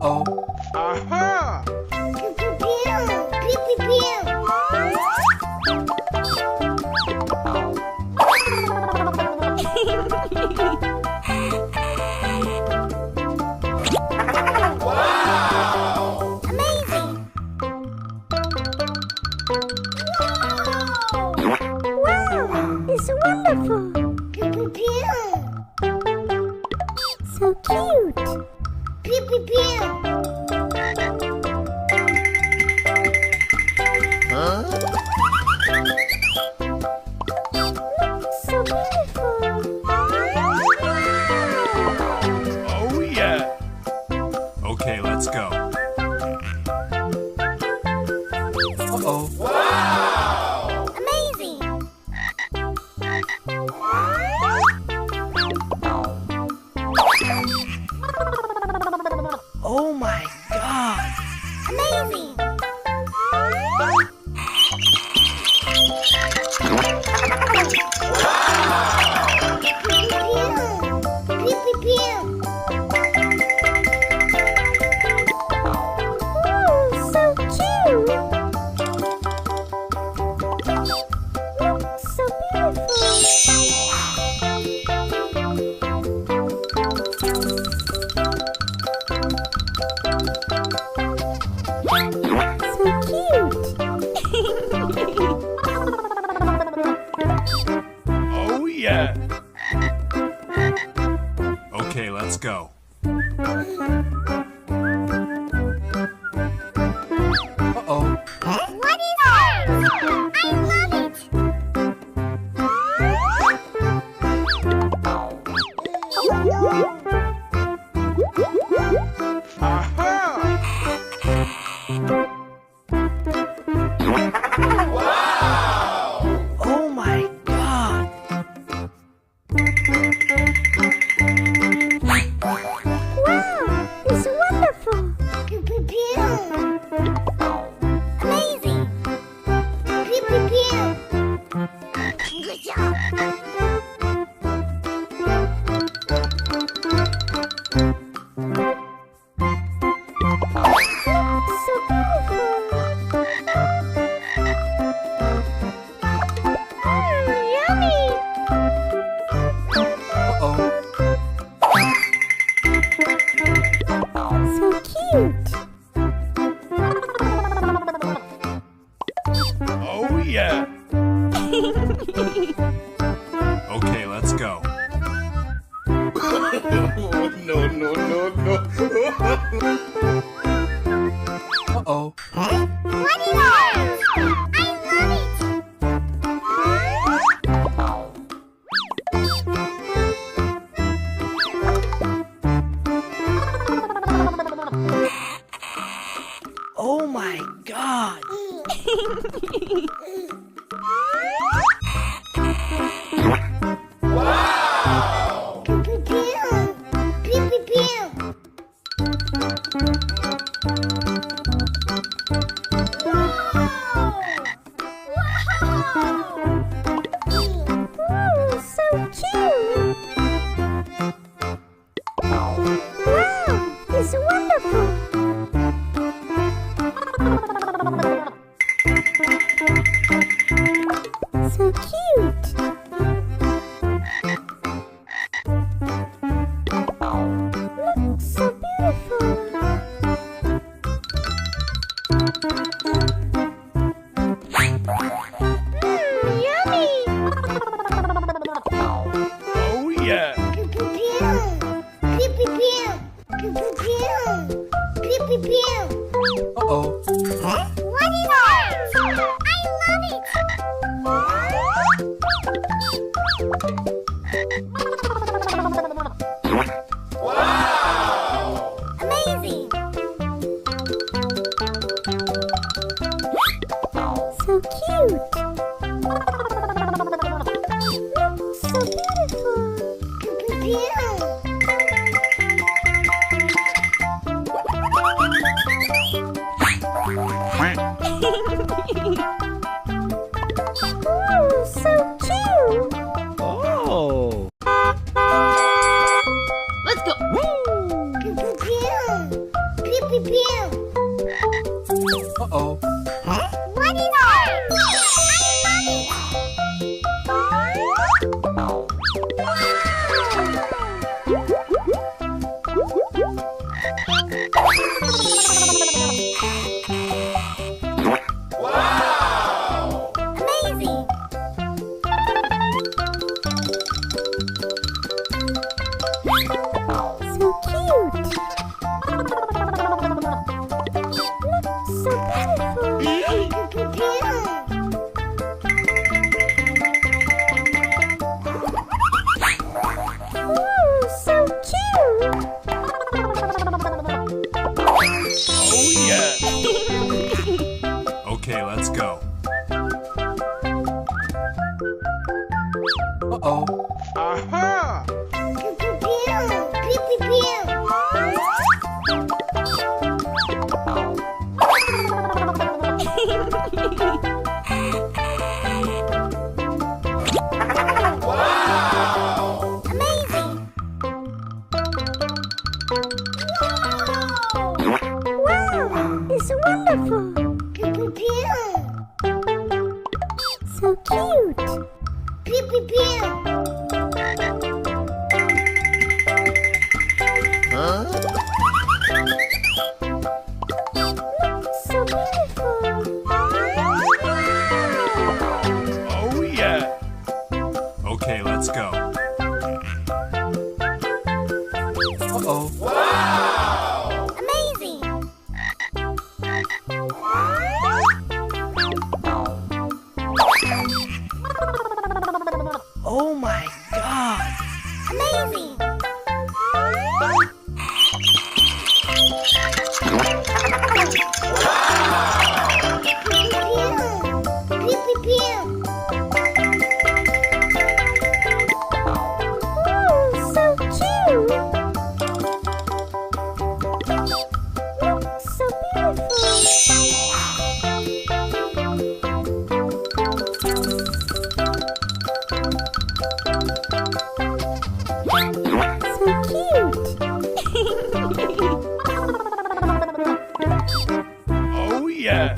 Uh-oh. Aha! Pew, pew, pew, pew, Wow! Amazing! Wow, it's wonderful. Pew, pew, pew. So cute. Pew, pew, pew. Huh? So beautiful. Oh, yeah. Okay, let's go. Uh-oh. Wow! Amazing! Oh, my God. Amazing! Pew, pew, pew. Oh, so cute. So beautiful. So cute. Oh, yeah. Okay, let's go. Uh-oh. What is that? I love it! Aha! Wow! Oh, my God. Wow, it's wonderful. Pew, pew, pew. Amazing! Pew, pew, pew. Good job! So beautiful. Yummy. Uh-oh. So cute. Oh, yeah. Okay, let's go. No, no, no, no. Uh-oh. What is that? I love it! Oh, my God. Wow! Pew, pew, pew. Pew, pew, pew. Oh, so cute. Wow, it's wonderful. So cute. Look, so beautiful. Yummy. Oh, yeah. Pew, pew, pew. Pew, pew, pew. Pew, pew, pew. Pew, pew, pew. Uh-oh. What is that? I love it! Wow! Amazing! So cute. So beautiful. Pew, pew, pew. pew, pew. Uh-oh. What is that? Wow! Amazing! So cute. Look so beautiful. Pew, pew, pew. Ooh, so cute. Oh, yeah. Okay, let's go. Uh-oh. Aha! Pew, pew, pew. Pew, pew, pew. Wow! Amazing! Wow, it's wonderful. Pew, pew, pew. So cute. Pew, pew, pew. So beautiful. Oh, yeah. Okay, let's go. Uh-oh. Wow! Amazing! Oh, my God. Amazing! Pew, pew, pew. Ooh, so cute. Look so beautiful. So cute. Oh, yeah.